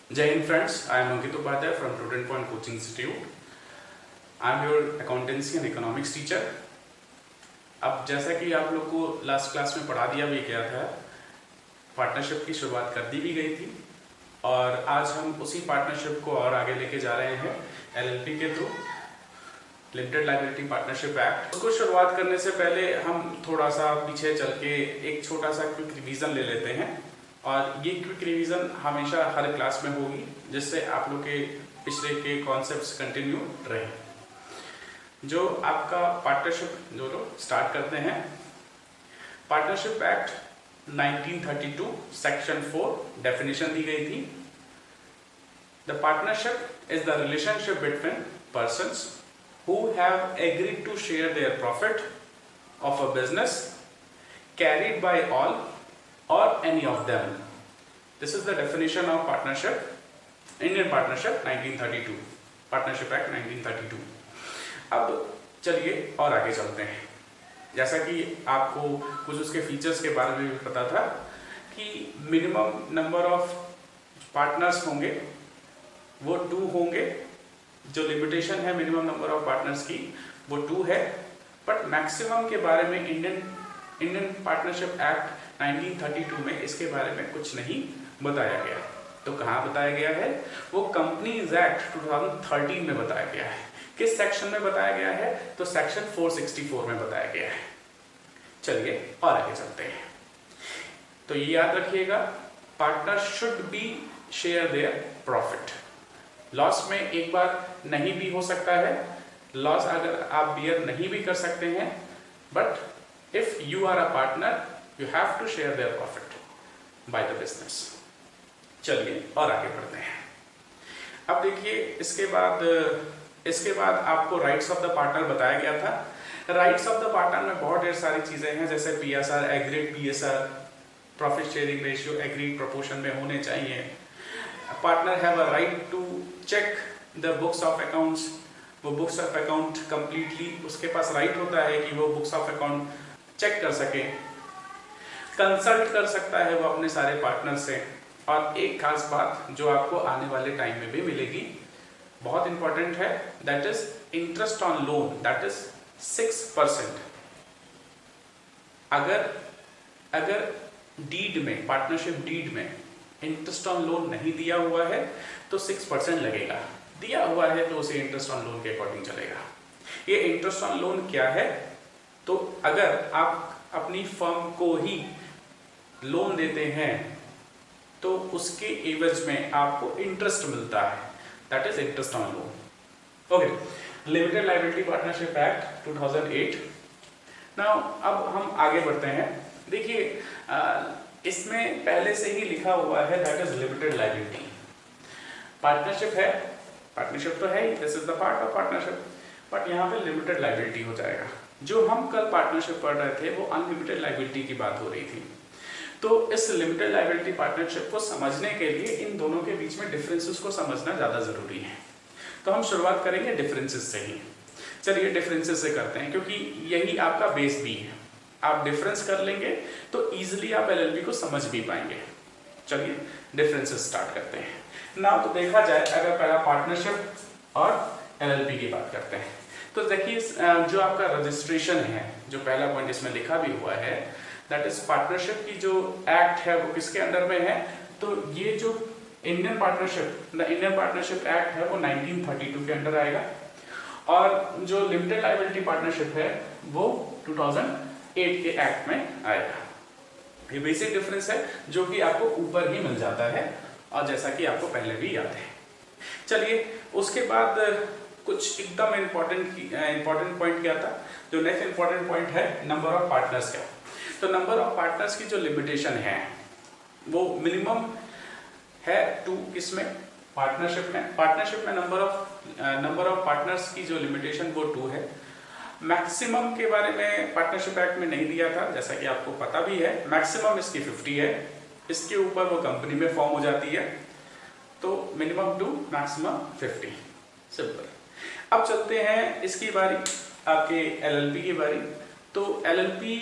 Jai Hind friends, I am Ankit Upadhyay from Prudent Point Coaching Institute. I am your accountancy and economics teacher. अब जैसा कि आप लोग को last class में पढ़ा दिया भी गया था, पार्टनरशिप की शुरुआत कर दी भी गई थी और आज हम उसी पार्टनरशिप को और आगे लेके जा रहे हैं LLP के through, limited liability partnership act. उसको शुरुआत करने से पहले हम थोड़ा सा पीछे चल के एक छोटा सा क्विक रिवीजन ले लेते हैं और ये क्विक रिवीजन हमेशा हर क्लास में होगी जिससे आप लोग के पिछले के कॉन्सेप्ट्स कंटिन्यू रहे। जो आपका पार्टनरशिप जो लोग स्टार्ट करते हैं, पार्टनरशिप एक्ट 1932 सेक्शन 4 डेफिनेशन दी गई थी। The partnership is the relationship between persons who have agreed to share their profit of a business carried by all or any of them. This is the definition of partnership, Indian Partnership 1932, Partnership Act 1932. अब चलिए और आगे चलते हैं। जैसा कि आपको कुछ उसके फीचर्स के बारे में भी पता था कि मिनिमम नंबर ऑफ पार्टनर्स होंगे वो 2 होंगे। जो लिमिटेशन है मिनिमम नंबर ऑफ पार्टनर्स की वो 2 है, बट मैक्सिमम के बारे में इंडियन पार्टनरशिप एक्ट 1932 में इसके बारे में कुछ नहीं बताया गया। तो कहाँ बताया गया है? वो कंपनीज एक्ट 2013 में बताया गया है। किस सेक्शन में बताया गया है? तो सेक्शन 464 में बताया गया है। चलिए और आगे चलते हैं। तो ये याद रखिएगा, partner should be share their profit. Loss में एक बार नहीं भी हो सकता है, लॉस अगर आप बियर नहीं भी कर सकते हैं, but if you are a partner you have to share their profit by the business. चलिए और आगे बढ़ते हैं। अब देखिए इसके बाद आपको राइट्स ऑफ द पार्टनर बताया गया था। राइट्स ऑफ द पार्टनर में बहुत ढेर सारी चीजें हैं, जैसे PSR, agreed PSR, profit sharing ratio agreed proportion में होने चाहिए। Partner have a right to check the books of accounts. वो बुक्स ऑफ अकाउंट कंप्लीटली उसके पास राइट होता है कि वो बुक्स ऑफ अकाउंट चेक कर सके। कंसल्ट कर सकता है वो अपने सारे पार्टनर से। और एक खास बात जो आपको आने वाले टाइम में भी मिलेगी, बहुत इंपॉर्टेंट है, that is interest on loan, that is 6%। अगर डीड में, पार्टनरशिप डीड में इंटरेस्ट ऑन लोन नहीं दिया हुआ है तो 6% लगेगा, दिया हुआ है तो उसे इंटरेस्ट ऑन लोन के अकॉर्डिंग चलेगा। ये इंटरेस्ट ऑन लोन क्या है? तो अगर आप अपनी फर्म को ही लोन देते हैं तो उसके एवज में आपको इंटरेस्ट मिलता है, that is interest on loan. Okay, limited liability partnership act 2008। Now अब हम आगे बढ़ते हैं। देखिए इसमें पहले से ही लिखा हुआ है that is limited liability. Partnership है, पार्टनरशिप तो है ही, this is the part of partnership, but यहाँ पे लिमिटेड लायबिलिटी हो जाएगा। जो हम कल पार्टनरशिप पढ़ रहे थे वो अनलिमिटेड लायबिलिटी की बात हो रही थी। तो इस लिमिटेड लायबिलिटी पार्टनरशिप को समझने के लिए इन दोनों के बीच में डिफरेंसेस को समझना ज्यादा जरूरी है। तो हम शुरुआत करेंगे डिफरेंसेस से ही। चलिए डिफरेंसेस से करते हैं, क्योंकि यही आपका बेस भी है। आप डिफरेंस कर लेंगे तो इजीली आप LLP को समझ भी पाएंगे। चलिए डिफरेंसेस स्टार्ट करते हैं ना। तो देखा जाए, अगर पहला पार्टनरशिप और LLP की बात करते हैं तो देखिए जो आपका रजिस्ट्रेशन है, जो पहला पॉइंट इसमें लिखा भी हुआ है, दैट इज पार्टनरशिप की जो एक्ट है वो किसके अंडर में है? तो ये जो इंडियन पार्टनरशिप एक्ट है वो 1932 के अंडर आएगा और जो लिमिटेड लायबिलिटी पार्टनरशिप है वो 2008 के एक्ट में आएगा। ये बेसिक डिफरेंस है जो कि आपको ऊपर ही मिल जाता है और जैसा कि आपको पहले भी याद है। चलिए उसके बाद कुछ एकदम इंपॉर्टेंट पॉइंट क्या था? जो नेक्स्ट इंपॉर्टेंट पॉइंट है नंबर ऑफ पार्टनर्स का। तो नंबर ऑफ पार्टनर्स की जो लिमिटेशन है वो मिनिमम है 2। किसमें? पार्टनरशिप में नंबर ऑफ पार्टनर्स की जो लिमिटेशन वो 2 है। मैक्सिमम के बारे में पार्टनरशिप एक्ट में नहीं दिया था, जैसा कि आपको पता भी है। मैक्सिमम इसकी 50 है, इसके ऊपर वो कंपनी में फॉर्म हो जाती है। तो मिनिमम 2, मैक्सिमम 50, सिंपल। अब चलते हैं इसकी बारी, आपके LLP की बारी। तो LLP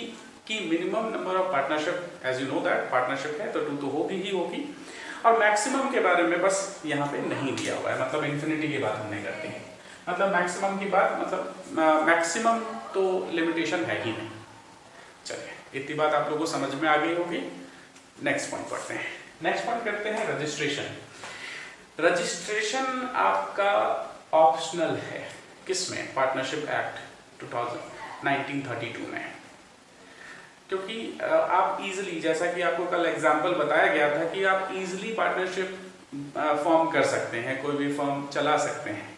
की minimum number of partnership, as you know that partnership है तो 2 तो होगी ही होगी। और मैक्सिमम के बारे में बस यहाँ पे नहीं दिया हुआ है, मतलब इन्फिनिटी की बात हम नहीं करते हैं, मतलब मैक्सिमम की बात, मतलब मैक्सिमम तो लिमिटेशन है ही नहीं। चलिए इतनी बात आप लोगों को समझ में आ गई होगी। नेक्स्ट पॉइंट पढ़ते हैं। नेक्स्ट पॉइंट करते हैं रजिस्ट्रेशन। रजिस्ट्रेशन आपका ऑप्शनल है, किसमें? पार्टनरशिप एक्ट 1932 में। क्योंकि आप इजीली, जैसा कि आपको कल एग्जांपल बताया गया था कि आप इजीली पार्टनरशिप फॉर्म कर सकते हैं, कोई भी फॉर्म चला सकते हैं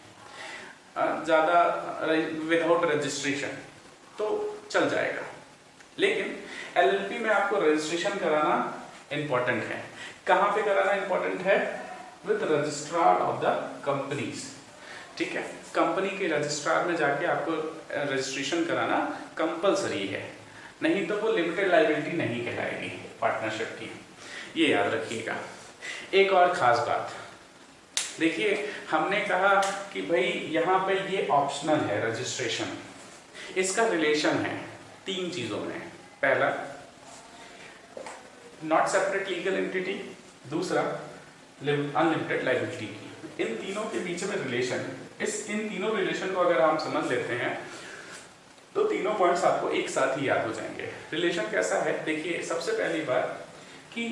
ज़्यादा विदाउट रजिस्ट्रेशन, तो चल जाएगा। लेकिन एलएलपी में आपको रजिस्ट्रेशन कराना इंपॉर्टेंट है। कहाँ पे कराना इंपॉर्टेंट है? With registrar of the companies. ठीक है, कंपनी के रजिस्ट्रार में जाके आपको रजिस्ट्रेशन कराना कंपलसरी है, नहीं तो वो लिमिटेड लायबिलिटी नहीं कहलाएगी पार्टनरशिप की, ये याद रखिएगा। एक और खास बात देखिए, हमने कहा कि भाई यहाँ पे ये ऑप्शनल है रजिस्ट्रेशन, इसका रिलेशन है 3 चीजों में। पहला, नॉट सेपरेट लीगल एंटिटी, दूसरा अनलिमिटेड लायबिलिटी की। इन तीनों के बीच में रिलेशन है। इन तीनों रिलेशन को अगर हम समझ लेते हैं तो तीनों पॉइंट्स आपको एक साथ ही याद हो जाएंगे। रिलेशन कैसा है? देखिए, सबसे पहली बात कि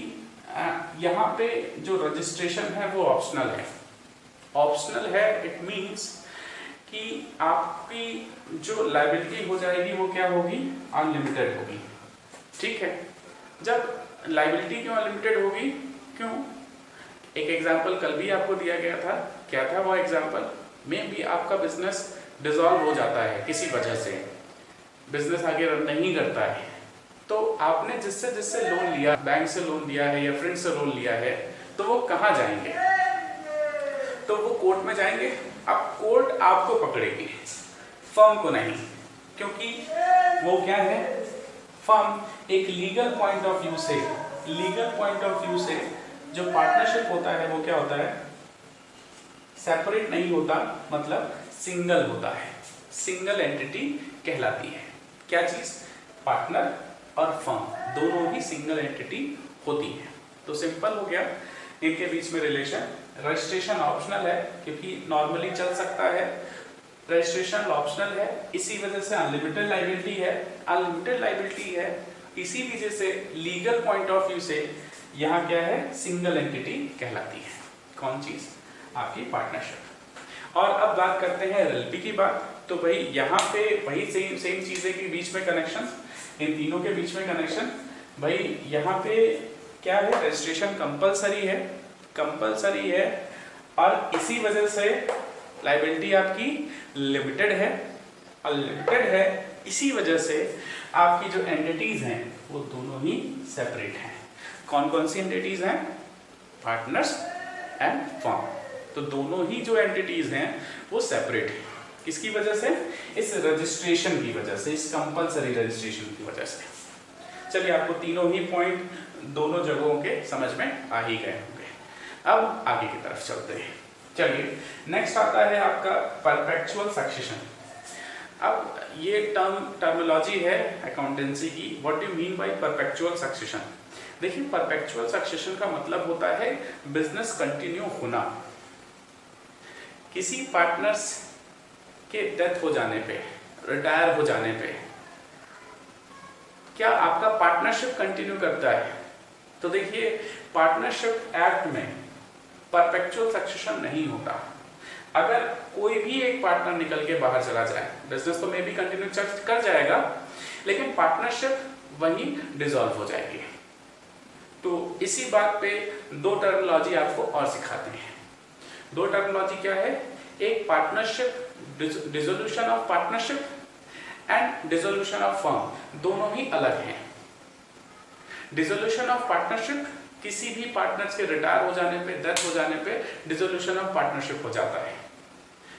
यहाँ पे जो रजिस्ट्रेशन है वो ऑप्शनल है। ऑप्शनल है, इट मींस कि आपकी जो लायबिलिटी हो जाएगी वो क्या होगी? अनलिमिटेड होगी। ठीक है, जब लायबिलिटी क्यों अनलिमिटेड होगी? क्यों? एक एग्जांपल कल भी आपको दिया गया था। क्या था वो एग्जांपल? में भी आपका बिजनेस डिसॉल्व हो जाता है, किसी वजह से बिजनेस आगे रन नहीं करता है, तो आपने जिससे जिससे लोन लिया, बैंक से लोन लिया है या फ्रेंड से लोन लिया है, तो वो कहाँ जाएंगे? तो वो कोर्ट में जाएंगे। अब कोर्ट आपको पकड़ेगी, फर्म को नहीं, क्योंकि वो क्या है? फर्म एक लीगल पॉइंट ऑफ व्यू से जो पार्टनरशिप होता है वो क्या होता है? सेपरेट नहीं होता, मतलब सिंगल होता है, सिंगल एंटिटी कहलाती है। क्या चीज? पार्टनर और फर्म दोनों ही सिंगल एंटिटी होती है। तो सिंपल हो गया इनके बीच में रिलेशन। रजिस्ट्रेशन ऑप्शनल है क्योंकि नॉर्मली चल सकता है, रजिस्ट्रेशन ऑप्शनल है, इसी वजह से अनलिमिटेड लायबिलिटी है। अनलिमिटेड लायबिलिटी है, इसी वजह से लीगल पॉइंट ऑफ व्यू से यहाँ क्या है? सिंगल एंटिटी कहलाती है। कौन चीज? आपकी पार्टनरशिप। और अब बात करते हैं एलएलपी की बात। तो भाई यहाँ पे वही सेम चीजें के बीच में कनेक्शन, इन तीनों के बीच में कनेक्शन। भाई यहाँ पे क्या है? रजिस्ट्रेशन कंपलसरी है और इसी वजह से लायबिलिटी आपकी लिमिटेड है, अनलिमिटेड है। इसी वजह से आपकी जो एंटिटीज हैं वो दोनों ही सेपरेट हैं। कौन कौन सी एंटिटीज हैं? Partners and firm. तो दोनों ही जो एंटिटीज हैं वो सेपरेट है। किसकी वजह से? इस रजिस्ट्रेशन की वजह से, इस कंपलसरी रजिस्ट्रेशन की वजह से। चलिए, आपको तीनों ही पॉइंट दोनों जगहों के समझ में आ ही गए होंगे। अब आगे की तरफ चलते हैं। चलिए, नेक्स्ट आता है आपका परपेचुअल सक्सेशन। अब ये टर्मिनोलॉजी है अकाउंटेंसी की। What do you mean by perpetual succession? देखिए, परपेचुअल सक्सेशन का मतलब होता है बिजनेस कंटिन्यू होना। किसी पार्टनर्स के डेथ हो जाने पे, रिटायर हो जाने पे, क्या आपका पार्टनरशिप कंटिन्यू करता है? तो देखिए, पार्टनरशिप एक्ट में परपेचुअल सक्सेशन नहीं होता। अगर कोई भी एक पार्टनर निकल के बाहर चला जाए, बिजनेस तो में भी कंटिन्यू कर जाएगा, लेकिन पार्टनरशिप वही डिसॉल्व हो जाएगी। तो इसी बात पे दो टर्मिनोलॉजी आपको और सिखाते हैं। दो टर्मिनोलॉजी क्या है? एक partnership, dissolution of partnership and dissolution of firm, दोनों ही अलग हैं। डिसोल्यूशन ऑफ पार्टनरशिप किसी भी पार्टनर्स के रिटायर हो जाने पे, डेथ हो जाने पे डिसोल्यूशन ऑफ पार्टनरशिप हो जाता है।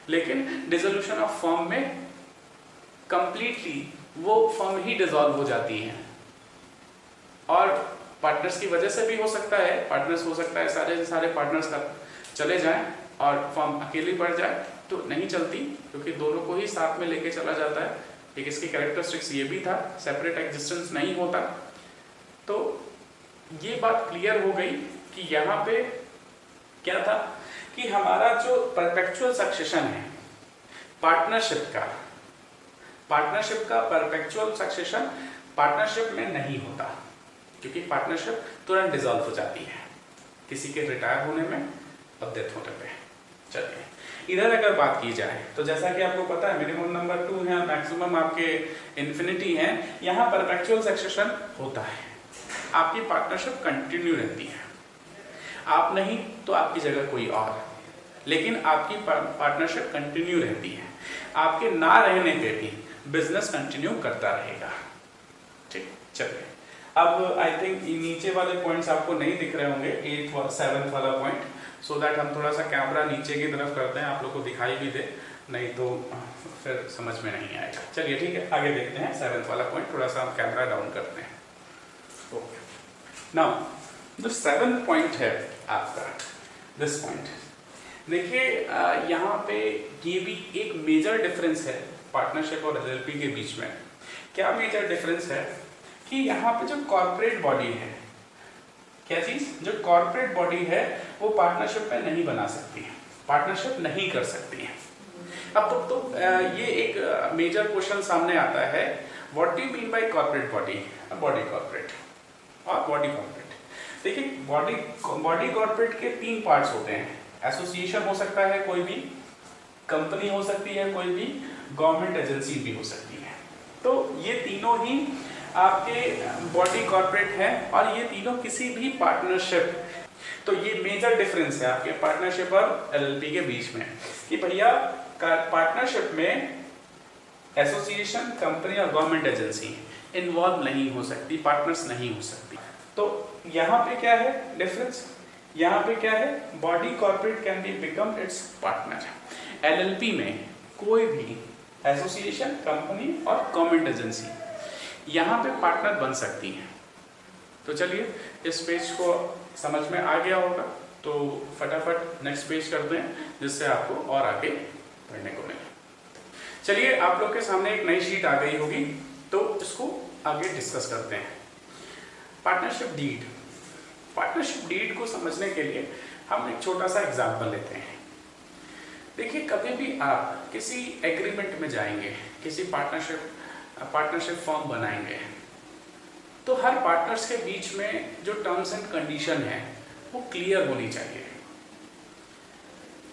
लेकिन डिसोल्यूशन ऑफ फर्म में कंप्लीटली वो फर्म ही डिसॉल्व हो जाती है। और पार्टनर्स की वजह से भी हो सकता है, पार्टनर्स हो सकता है सारे पार्टनर्स का चले जाएं और फर्म अकेली बढ़ जाए, तो नहीं चलती, क्योंकि दोनों को ही साथ में लेके चला जाता है। एक इसकी कैरेक्टरिस्टिक्स ये भी था, सेपरेट एग्जिस्टेंस नहीं होता। तो ये बात क्लियर हो गई कि यहाँ पे क्या था कि हमारा जो परपेचुअल सक्सेशन है पार्टनरशिप का परपेचुअल सक्सेशन पार्टनरशिप में नहीं होता, क्योंकि पार्टनरशिप तुरंत डिसॉल्व हो जाती है किसी के रिटायर होने में और डेथ होने पे। चलिए इधर अगर बात की जाए तो जैसा कि आपको पता है मिनिमम नंबर 2 है, मैक्सिमम आपके इन्फिनिटी है। यहाँ परपेचुअल सक्सेशन होता है, आपकी पार्टनरशिप कंटिन्यू रहती है, आप नहीं तो आपकी जगह कोई और, लेकिन आपकी पार्टनरशिप कंटिन्यू रहती है। आपके ना रहने पे भी बिजनेस कंटिन्यू करता रहेगा। ठीक, चलिए अब आई थिंक नीचे वाले पॉइंट्स आपको नहीं दिख रहे होंगे, 8th और 7th वाला पॉइंट, सो दैट हम थोड़ा सा कैमरा नीचे की तरफ करते हैं, आप लोग को दिखाई भी दे, नहीं तो फिर समझ में नहीं आएगा। चलिए ठीक है, आगे देखते हैं 7th वाला पॉइंट, थोड़ा सा हम कैमरा डाउन करते हैं। ओके, नाउ जो 7th पॉइंट है आपका, दिस पॉइंट देखिए, यहाँ पे ये भी एक मेजर डिफरेंस है पार्टनरशिप और एलएलपी के बीच में। क्या मेजर डिफरेंस है कि यहाँ पे जो कॉर्पोरेट बॉडी है, क्या चीज, जो कॉर्पोरेट बॉडी है वो पार्टनरशिप में नहीं बना सकती है, पार्टनरशिप नहीं कर सकती है। अब तो ये एक मेजर क्वेश्चन सामने आता है, what do you mean by corporate body, body corporate और बॉडी कॉर्पोरेट। देखिए बॉडी कॉर्पोरेट के 3 पार्ट्स होते हैं, एसोसिएशन हो सकता है कोई भी, कंपनी हो सकती है कोई भी, गवर्नमेंट एजेंसी भी हो सकती है। तो ये तीनों ही आपके बॉडी कॉर्पोरेट है और ये तीनों किसी भी पार्टनरशिप, तो ये मेजर डिफरेंस है आपके पार्टनरशिप और एलएलपी के बीच में कि भैया पार्टनरशिप में एसोसिएशन, कंपनी और गवर्नमेंट एजेंसी इन्वॉल्व नहीं हो सकती, पार्टनर्स नहीं हो सकती। तो यहाँ पे क्या है डिफरेंस, यहाँ पे क्या है, body corporate can be become it's partner. LLP में कोई भी एसोसिएशन, कंपनी और गवर्नमेंट एजेंसी यहाँ पे पार्टनर बन सकती है। तो चलिए इस पेज को समझ में आ गया होगा, तो फटाफट नेक्स्ट पेज करते हैं जिससे आपको और आगे पढ़ने को मिले। चलिए आप लोग के सामने एक नई शीट आ गई होगी, तो इसको आगे डिस्कस करते हैं। पार्टनरशिप डीड, पार्टनरशिप डीड को समझने के लिए हम एक छोटा सा एग्जाम्पल लेते हैं। देखिए कभी भी आप किसी एग्रीमेंट में जाएंगे, किसी पार्टनरशिप फॉर्म बनाएंगे, तो हर पार्टनर्स के बीच में जो टर्म्स एंड कंडीशन है वो क्लियर होनी चाहिए।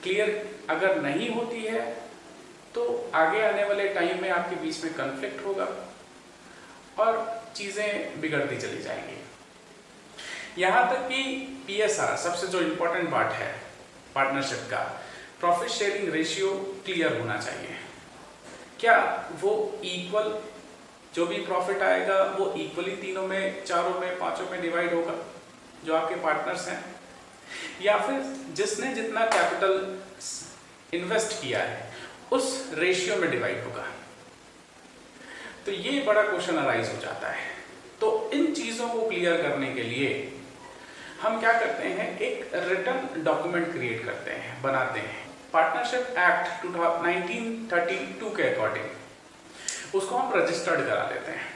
क्लियर अगर नहीं होती है तो आगे आने वाले टाइम में आपके बीच में कॉन्फ्लिक्ट होगा और चीजें बिगड़ती चली जाएंगी। यहाँ तक कि पीएसआर, सबसे जो इम्पोर्टेंट पार्ट है पार्टनरशिप का, प्रॉफिट शेयरिंग रेशियो क्लियर होना चाहिए। क्या वो इक्वल, जो भी प्रॉफिट आएगा वो इक्वली तीनों में, चारों में, पांचों में डिवाइड होगा जो आपके पार्टनर्स हैं, या फिर जिसने जितना कैपिटल इन्वेस्ट किया है उस रेशियो में डिवाइड होगा। तो ये बड़ा क्वेश्चन अराइज हो जाता है। तो इन चीजों को क्लियर करने के लिए हम क्या करते हैं, एक रिटन डॉक्यूमेंट क्रिएट करते हैं, बनाते हैं। पार्टनरशिप एक्ट 1932 के अकॉर्डिंग उसको हम रजिस्टर्ड करा लेते हैं।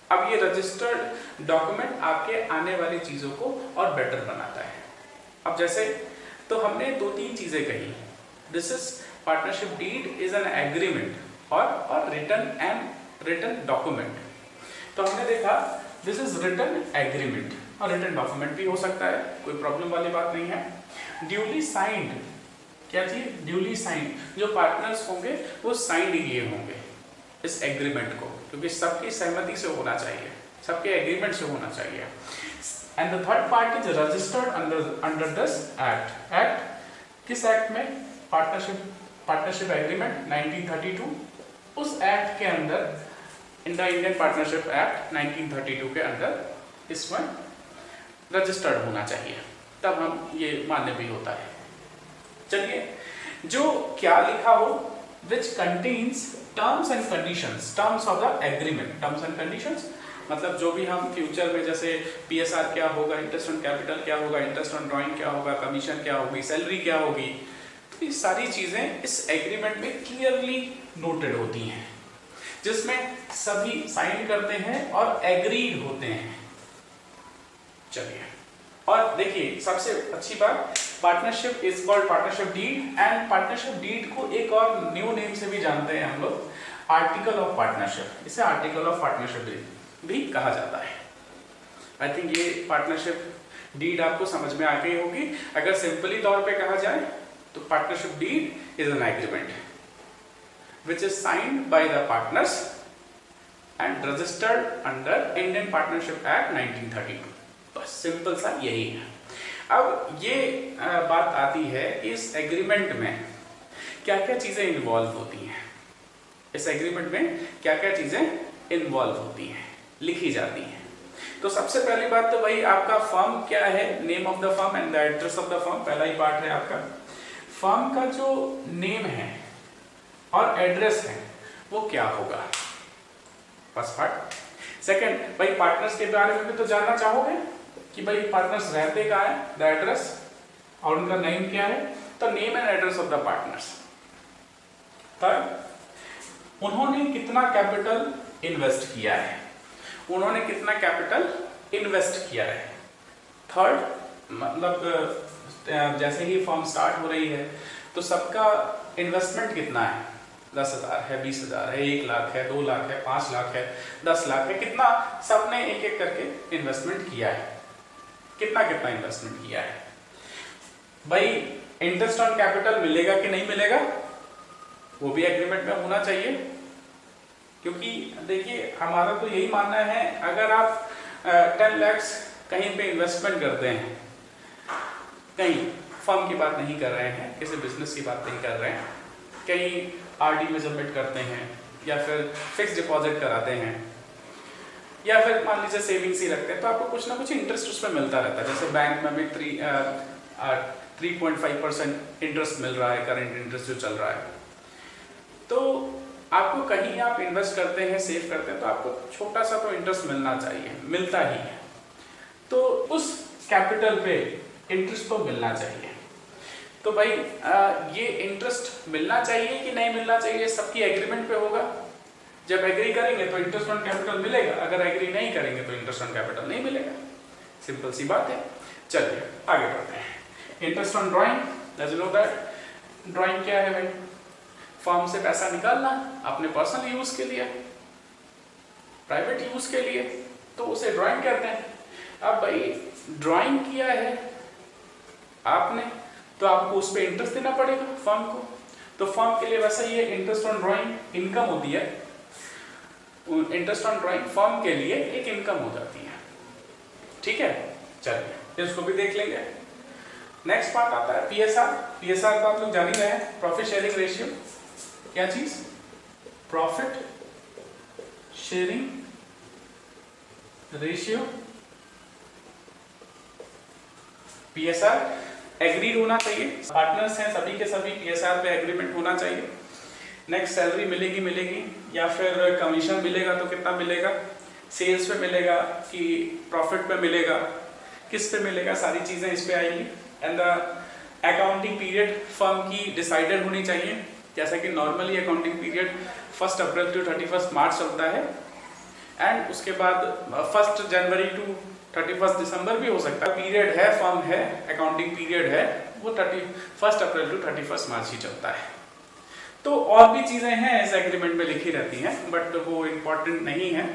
अब ये रजिस्टर्ड डॉक्यूमेंट आपके आने वाली चीजों को और बेटर बनाता है। अब जैसे तो हमने 2-3 चीजें कही, this is partnership deed is an agreement और रिटन डॉक्यूमेंट। तो हमने देखा दिस इज रिटन एग्रीमेंट और रिटन डॉक्यूमेंट भी हो सकता है, कोई प्रॉब्लम वाली बात नहीं है। ड्यूली साइंड, क्या चीज, ड्यूली साइंड, जो पार्टनर्स होंगे वो साइंड किए होंगे इस एग्रीमेंट को, क्योंकि सबकी सहमति से होना चाहिए, सबके एग्रीमेंट से होना चाहिए। And the third part is registered under this act. Act किस एक्ट में, पार्टनरशिप एग्रीमेंट 1932, उस एक्ट के अंदर, in the Indian partnership act 1932 के अंदर इसमें रजिस्टर्ड होना चाहिए, तब हम ये मान्य भी होता है। चलिए, जो क्या लिखा हो, which contains terms and conditions, terms of the agreement, terms and conditions मतलब जो भी हम फ्यूचर में, जैसे पीएसआर क्या होगा, इंटरेस्ट ऑन कैपिटल क्या होगा, इंटरेस्ट ऑन ड्राइंग क्या होगा, कमीशन क्या होगी, सैलरी क्या होगी, तो ये सारी चीजें इस एग्रीमेंट में क्लियरली नोटेड होती हैं, जिसमें सभी साइन करते हैं और एग्रीड होते हैं। चलिए और देखिए सबसे अच्छी बात, partnership is called partnership deed, and partnership deed को एक और न्यू नेम से भी जानते हैं हम लोग, आर्टिकल ऑफ पार्टनरशिप। इसे आर्टिकल ऑफ पार्टनरशिप भी कहा जाता है। आई थिंक ये पार्टनरशिप डीड आपको समझ में आ गई होगी। अगर सिंपली तौर पे कहा जाए तो partnership deed is an agreement which is signed by the partners and registered under Indian Partnership Act 1932। बस सिंपल सा यही है। अब ये बात आती है इस एग्रीमेंट में क्या क्या चीजें इन्वॉल्व होती हैं, इस एग्रीमेंट में क्या क्या चीजें इन्वॉल्व होती हैं, लिखी जाती हैं। तो सबसे पहली बात तो भाई आपका फर्म क्या है, name of the firm and the address of the firm, पहला ही पार्ट है आपका। फर्म का जो नेम है और एड्रेस है वो क्या होगा, फर्स्ट पार्ट। सेकंड, भाई पार्टनर्स के बारे में भी तो जानना चाहोगे कि भाई पार्टनर्स रहते कहाँ है, द एड्रेस और उनका नेम क्या है, तो name and address of the partners. Third, उन्होंने कितना कैपिटल इन्वेस्ट किया है, उन्होंने कितना कैपिटल इन्वेस्ट किया है। थर्ड, मतलब जैसे ही फर्म स्टार्ट हो रही है तो सबका इन्वेस्टमेंट कितना है, 10,000 है, 20,000 है, 1 लाख है, 2 लाख है, 5 लाख है, 10 लाख है, कितना सबने एक एक करके इन्वेस्टमेंट किया है, कितना कितना इन्वेस्टमेंट किया है। भाई इंटरेस्ट ऑन कैपिटल मिलेगा कि नहीं मिलेगा वो भी एग्रीमेंट में होना चाहिए, क्योंकि देखिए हमारा तो यही मानना है अगर आप 10 लाख कहीं पे इन्वेस्टमेंट करते हैं, कहीं फर्म की बात नहीं कर रहे हैं, किसी बिजनेस की बात नहीं कर रहे हैं, कहीं आरडी में सबमिट करते हैं या फिर फिक्स डिपॉजिट कराते हैं या फिर मान लीजिए सेविंग्स ही रखते हैं, तो आपको कुछ ना कुछ इंटरेस्ट उसमें मिलता रहता है। जैसे बैंक में भी 3.5% इंटरेस्ट मिल रहा है, करंट इंटरेस्ट जो चल रहा है। तो आपको कहीं आप इन्वेस्ट करते हैं, सेव करते हैं, तो आपको छोटा सा तो इंटरेस्ट मिलना चाहिए, मिलता ही है। तो उस कैपिटल पे इंटरेस्ट तो मिलना चाहिए। तो भाई ये इंटरेस्ट मिलना चाहिए कि नहीं मिलना चाहिए, सबकी एग्रीमेंट पे होगा। जब एग्री करेंगे तो इंटरेस्ट ऑन कैपिटल मिलेगा, अगर एग्री नहीं करेंगे तो इंटरेस्ट ऑन कैपिटल नहीं मिलेगा, सिंपल सी बात है। चलिए आगे बढ़ते हैं। Interest on drawing, as you know that drawing क्या है भाई, फर्म से पैसा निकालना अपने पर्सनल यूज के लिए, प्राइवेट यूज के लिए, तो उसे ड्राइंग कहते हैं। अब भाई ड्राइंग किया है आपने तो आपको उस पर इंटरेस्ट देना पड़ेगा फर्म को, तो फर्म के लिए वैसा ही है, इंटरेस्ट ऑन ड्राइंग इनकम होती है, इंटरेस्ट ऑन ड्राइंग फर्म के लिए एक इनकम हो जाती है। ठीक है, चलिए इसको भी देख लेंगे। नेक्स्ट पार्ट आता है पीएसआर। पीएसआर तो आप लोग जान ही रहे हैं, प्रॉफिट शेयरिंग रेशियो। क्या चीज, profit sharing ratio, PSR agreed होना चाहिए, पार्टनर्स हैं सभी के सभी, पीएसआर पे एग्रीमेंट होना चाहिए। नेक्स्ट, सैलरी मिलेगी या फिर कमीशन मिलेगा तो कितना मिलेगा, सेल्स पे मिलेगा कि प्रॉफिट पे मिलेगा, किस पे मिलेगा, सारी चीजें इस पे आएंगी। And the accounting period firm की डिसाइडेड होनी चाहिए, जैसा कि नॉर्मली अकाउंटिंग पीरियड 1 अप्रैल टू 31 मार्च चलता है, एंड उसके बाद 1 जनवरी टू 31 दिसंबर भी हो सकता है। पीरियड है, फर्म है, अकाउंटिंग पीरियड है, वो 1 अप्रैल टू 31 मार्च ही चलता है। तो और भी चीजें हैं इस एग्रीमेंट में लिखी रहती हैं, बट वो इम्पोर्टेंट नहीं है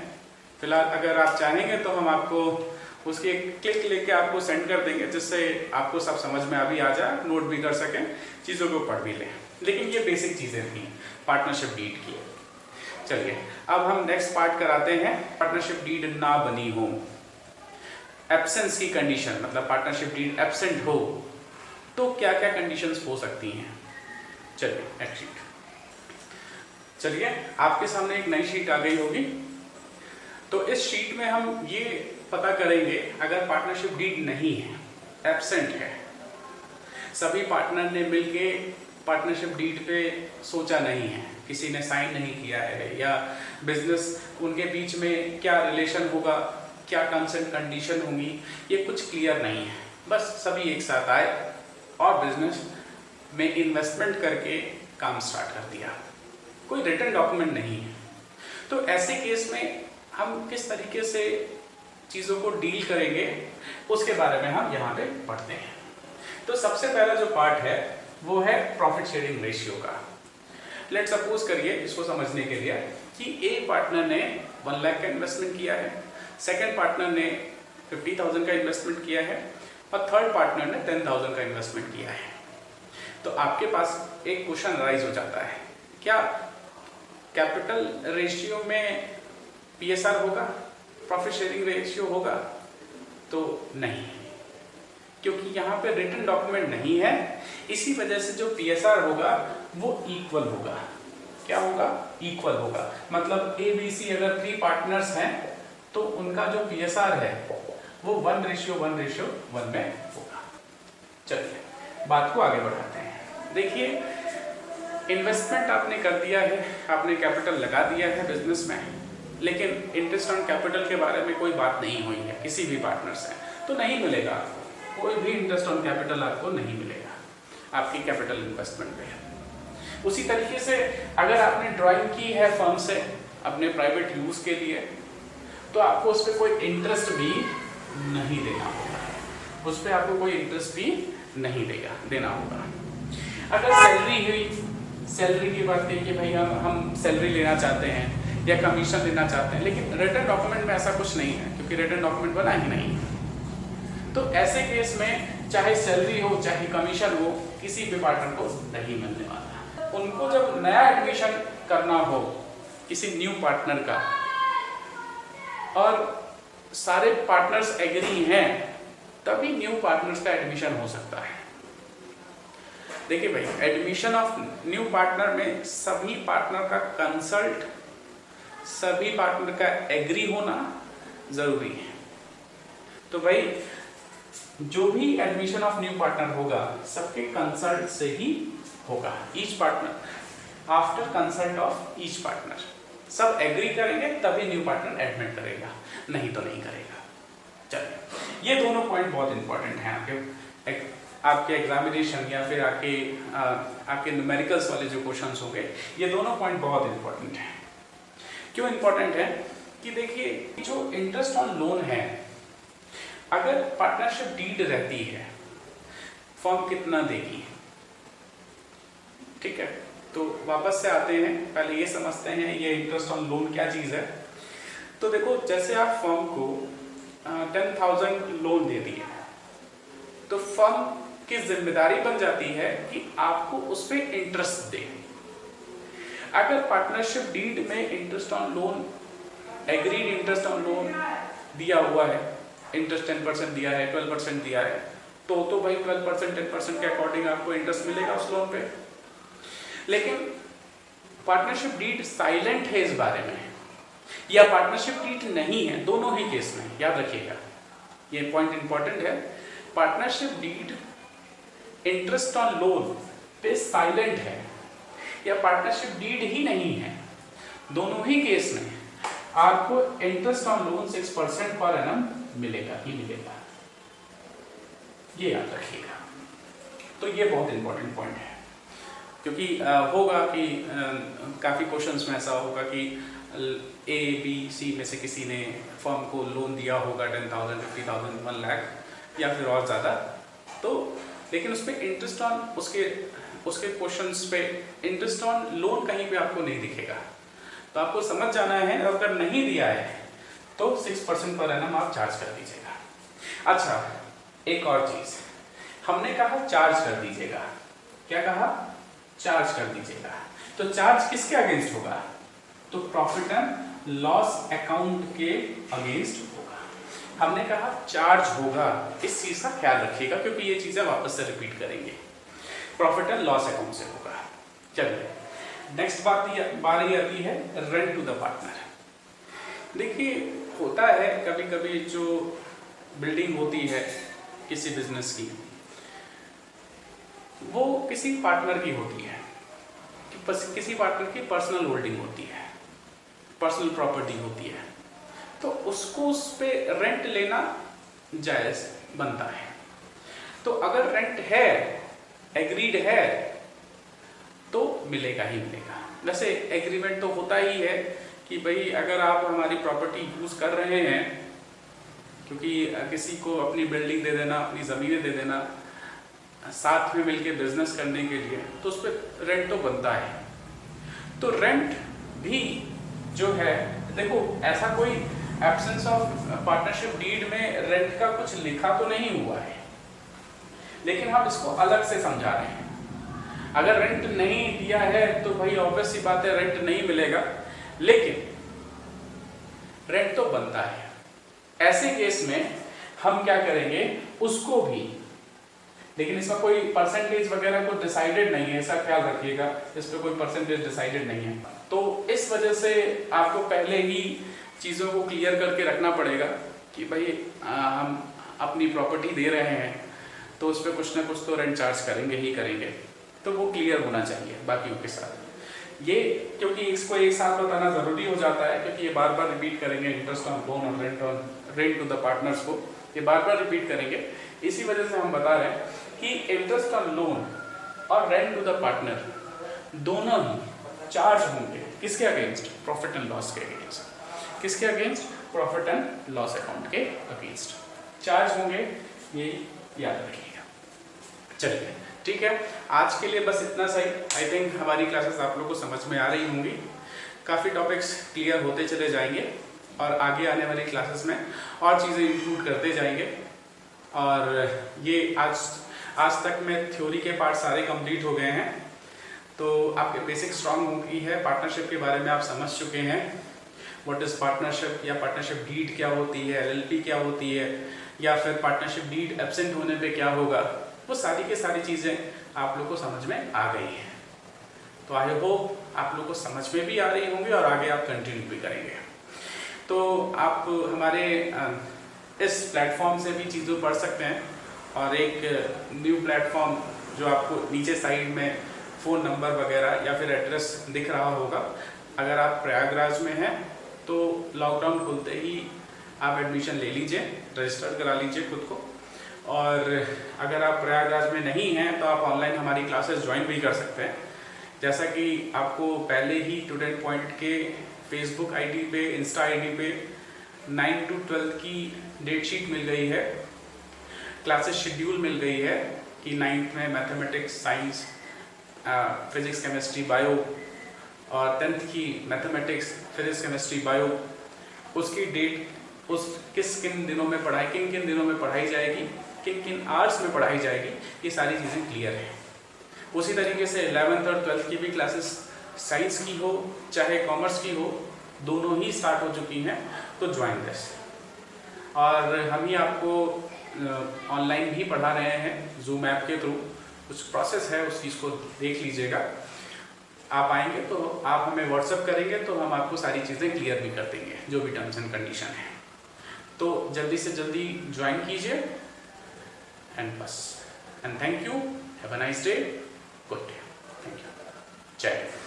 फिलहाल। अगर आप चाहेंगे तो हम आपको उसकी एक क्लिक लेके आपको सेंड कर देंगे, जिससे आपको सब समझ में अभी आ जाए, नोट भी कर सकें, चीजों को पढ़ भी लें। लेकिन ये बेसिक चीजें थी पार्टनरशिप डीड की। चलिए अब हम नेक्स्ट पार्ट कराते हैं, पार्टनरशिप डीड ना बनी हो, एब्सेंस की कंडीशन, मतलब पार्टनरशिप डीड एब्सेंट हो तो क्या क्या कंडीशंस हो सकती हैं। चलिए नेक्स्ट शीट, चलिए आपके सामने एक नई शीट आ गई होगी। तो इस शीट में हम ये पता करेंगे, अगर पार्टनरशिप डीड नहीं है, एब्सेंट है, सभी पार्टनर ने मिलके पार्टनरशिप डीड पे सोचा नहीं है, किसी ने साइन नहीं किया है, या बिजनेस उनके बीच में क्या रिलेशन होगा, क्या टर्म्स एंड कंडीशन होंगी, ये कुछ क्लियर नहीं है। बस सभी एक साथ आए और बिजनेस में इन्वेस्टमेंट करके काम स्टार्ट कर दिया, कोई रिटन डॉक्यूमेंट नहीं है। तो ऐसे केस में हम किस तरीके से चीज़ों को डील करेंगे उसके बारे में हम यहाँ पे पढ़ते हैं। तो सबसे पहला जो पार्ट है वो है प्रॉफिट शेयरिंग रेशियो का। लेट सपोज करिए इसको समझने के लिए कि ए पार्टनर ने 1 लाख का इन्वेस्टमेंट किया है, सेकंड पार्टनर ने 50,000 का इन्वेस्टमेंट किया है और थर्ड पार्टनर ने 10,000 का इन्वेस्टमेंट किया है। तो आपके पास एक क्वेश्चन राइज हो जाता है, क्या कैपिटल रेशियो में पीएसआर होगा, प्रॉफिट शेयरिंग रेशियो होगा? तो नहीं, क्योंकि यहाँ पे रिटन डॉक्यूमेंट नहीं है, इसी वजह से जो पीएसआर होगा वो इक्वल होगा। क्या होगा? इक्वल होगा। मतलब ए बी सी अगर 3 पार्टनर्स हैं तो उनका जो पीएसआर है वो 1:1:1 में होगा। चलिए बात को आगे बढ़ाते हैं। देखिए, इन्वेस्टमेंट आपने कर दिया है, आपने कैपिटल लगा दिया है बिजनेस में, लेकिन इंटरेस्ट ऑन कैपिटल के बारे में कोई बात नहीं हुई है किसी भी पार्टनर से, तो नहीं मिलेगा आपको, कोई भी इंटरेस्ट ऑन कैपिटल आपको नहीं मिलेगा आपकी कैपिटल इन्वेस्टमेंट पे। उसी तरीके से अगर आपने ड्राइंग की है फर्म से अपने प्राइवेट यूज के लिए, तो आपको उस पर कोई इंटरेस्ट भी नहीं देना होगा, उस पर आपको कोई इंटरेस्ट भी नहीं देना होगा। अगर सैलरी हुई, सैलरी की बात कही कि भाई हम सैलरी लेना चाहते हैं या कमीशन लेना चाहते हैं, लेकिन रिटन डॉक्यूमेंट में ऐसा कुछ नहीं है क्योंकि रिटन डॉक्यूमेंट बना ही नहीं है। तो ऐसे केस में चाहे सैलरी हो चाहे कमीशन हो, किसी भी पार्टनर को नहीं मिलने वाला। उनको जब नया एडमिशन करना हो किसी न्यू पार्टनर का और सारे पार्टनर्स एग्री हैं, तभी न्यू पार्टनर्स का एडमिशन हो सकता है। देखिए भाई, एडमिशन ऑफ न्यू पार्टनर में सभी पार्टनर का कंसल्ट, सभी पार्टनर का एग्री होना जरूरी है। तो भाई जो भी एडमिशन ऑफ न्यू पार्टनर होगा सबके कंसल्ट से ही होगा। Each partner after consult of each partner, सब एग्री करेंगे तभी न्यू पार्टनर एडमिट करेगा, नहीं तो नहीं करेगा। चलिए, ये दोनों पॉइंट बहुत इंपॉर्टेंट हैं आपके एग्जामिनेशन या फिर आपके न्यूमेरिकल्स वाले जो क्वेश्चंस होंगे, ये दोनों पॉइंट बहुत इंपॉर्टेंट हैं। क्यों इंपॉर्टेंट है कि देखिए, जो इंटरेस्ट ऑन लोन है, अगर पार्टनरशिप डीड रहती है, फर्म कितना देगी? ठीक है, तो वापस से आते हैं, पहले ये समझते हैं ये इंटरेस्ट ऑन लोन क्या चीज है। तो देखो, जैसे आप फर्म को 10,000 लोन दे दिए, तो फर्म की जिम्मेदारी बन जाती है कि आपको उस पर इंटरेस्ट दे। अगर पार्टनरशिप डीड में interest on loan, agreed interest on loan दिया हुआ है, इंटरेस्ट 10% दिया है, 12% दिया है, तो भाई 12% 10% के अकॉर्डिंग आपको इंटरेस्ट मिलेगा उस लोन पे। लेकिन पार्टनरशिप डीड साइलेंट है इस बारे में, या पार्टनरशिप डीड नहीं है, दोनों ही केस में याद रखिएगा, ये पॉइंट इंपॉर्टेंट है। Partnership deed interest on loan पे साइलेंट है या पार्टनरशिप डीड ही नहीं है, दोनों ही केस में आपको interest on loan 6% per annum मिलेगा ही मिलेगा, ये याद रखिएगा। तो ये बहुत इंपॉर्टेंट पॉइंट है, क्योंकि होगा कि काफ़ी क्वेश्चंस में ऐसा होगा कि ए बी सी में से किसी ने फर्म को लोन दिया होगा 10,000, 50,000, 1 लाख या फिर और ज़्यादा, तो लेकिन उस पर इंटरेस्ट ऑन उसके क्वेश्चंस पे इंटरेस्ट ऑन लोन कहीं पे आपको नहीं दिखेगा। तो आपको समझ जाना है, अगर नहीं दिया है तो 6% पर एनम आप चार्ज कर दीजिएगा। अच्छा, एक और चीज हमने कहा चार्ज कर दीजिएगा, क्या कहा? चार्ज कर दीजिएगा। तो चार्ज किसके अगेंस्ट होगा? तो प्रॉफिट एंड लॉस अकाउंट के अगेंस्ट होगा। हमने कहा चार्ज होगा, इस चीज का ख्याल रखिएगा क्योंकि ये चीजें वापस से रिपीट करेंगे। प्रॉफिट एंड लॉस अकाउंट से होगा। चलिए, नेक्स्ट बारी आती है रेंट टू द पार्टनर। देखिए, होता है कभी कभी जो बिल्डिंग होती है किसी बिजनेस की, वो किसी पार्टनर की होती है, किसी पार्टनर की पर्सनल होल्डिंग होती है, पर्सनल प्रॉपर्टी होती है, तो उसको उस पे रेंट लेना जायज बनता है। तो अगर रेंट है, एग्रीड है, तो मिलेगा ही मिलेगा। वैसे एग्रीमेंट तो होता ही है कि भाई अगर आप हमारी प्रॉपर्टी यूज कर रहे हैं क्योंकि किसी को अपनी बिल्डिंग दे देना, अपनी ज़मीनें दे देना, साथ में मिलके बिजनेस करने के लिए, तो उस पर रेंट तो बनता है। तो रेंट भी जो है, देखो ऐसा कोई एब्सेंस ऑफ पार्टनरशिप डीड में रेंट का कुछ लिखा तो नहीं हुआ है, लेकिन हम इसको अलग से समझा रहे हैं। अगर रेंट नहीं दिया है तो भाई ऑब्वियस सी बात है रेंट नहीं मिलेगा, लेकिन रेंट तो बनता है। ऐसे केस में हम क्या करेंगे, उसको भी, लेकिन इसका कोई परसेंटेज वगैरह को डिसाइडेड नहीं है, ऐसा ख्याल रखिएगा, इस पर कोई परसेंटेज डिसाइडेड नहीं है। तो इस वजह से आपको पहले ही चीज़ों को क्लियर करके रखना पड़ेगा कि भाई हम अपनी प्रॉपर्टी दे रहे हैं तो उस पर कुछ ना कुछ तो रेंट चार्ज करेंगे ही करेंगे, तो वो क्लियर होना चाहिए बाकियों के साथ। ये क्योंकि इसको एक साथ बताना ज़रूरी हो जाता है, क्योंकि ये बार बार रिपीट करेंगे, इंटरेस्ट ऑन लोन और रेंट टू द पार्टनर्स को ये बार बार रिपीट करेंगे। इसी वजह से हम बता रहे हैं कि इंटरेस्ट ऑन लोन और रेंट टू द पार्टनर दोनों ही चार्ज होंगे किसके अगेंस्ट, प्रॉफिट एंड लॉस के अगेंस्ट। किसके against, profit and loss account के अगेंस्ट चार्ज होंगे, ये याद रखिएगा। चलिए ठीक है, आज के लिए बस इतना सही। आई थिंक हमारी क्लासेस आप लोगों को समझ में आ रही होंगी, काफ़ी टॉपिक्स क्लियर होते चले जाएंगे और आगे आने वाली क्लासेस में और चीज़ें इंक्लूड करते जाएंगे। और ये आज तक में थ्योरी के पार्ट सारे कंप्लीट हो गए हैं, तो आपके बेसिक स्ट्रांग हो गई है। पार्टनरशिप के बारे में आप समझ चुके हैं, व्हाट इज़ पार्टनरशिप, या पार्टनरशिप डीड क्या होती है, एलएलपी क्या होती है, या फिर पार्टनरशिप डीड एब्सेंट होने पे क्या होगा, वो सारी की सारी चीज़ें आप लोग को समझ में आ गई हैं। तो आई होप आप लोग को समझ में भी आ रही होंगी और आगे आप कंटिन्यू भी करेंगे। तो आप हमारे इस प्लेटफॉर्म से भी चीज़ें पढ़ सकते हैं, और एक न्यू प्लेटफॉर्म जो आपको नीचे साइड में फ़ोन नंबर वगैरह या फिर एड्रेस दिख रहा होगा, अगर आप प्रयागराज में हैं तो लॉकडाउन खुलते ही आप एडमिशन ले लीजिए, रजिस्टर करा लीजिए खुद को। और अगर आप प्रयागराज में नहीं हैं तो आप ऑनलाइन हमारी क्लासेस ज्वाइन भी कर सकते हैं। जैसा कि आपको पहले ही स्टूडेंट पॉइंट के फेसबुक आईडी पे, इंस्टा आईडी पे 9 to 12 की डेट शीट मिल गई है, क्लासेस शेड्यूल मिल गई है कि 9th में mathematics, science, physics, chemistry, bio, और 10th की मैथमेटिक्स, फिजिक्स, केमिस्ट्री, बायो, उसकी डेट, उस किन दिनों में पढ़ाई, किन दिनों में पढ़ाई जाएगी, किन आवर्स में पढ़ाई जाएगी, ये सारी चीज़ें क्लियर हैं। उसी तरीके से 11th और 12th की भी क्लासेस, साइंस की हो चाहे कॉमर्स की हो, दोनों ही स्टार्ट हो चुकी हैं, तो ज्वाइन दिस। और हम ही आपको ऑनलाइन भी पढ़ा रहे हैं जूम ऐप के थ्रू, कुछ प्रोसेस है उस चीज़ को देख लीजिएगा। आप आएंगे तो आप हमें व्हाट्सअप करेंगे तो हम आपको सारी चीज़ें क्लियर भी कर देंगे, जो भी टर्म्स एंड कंडीशन है। तो जल्दी से जल्दी ज्वाइन कीजिए, एंड बस, and thank you, have a nice day, good day, thank you, जय हिंद।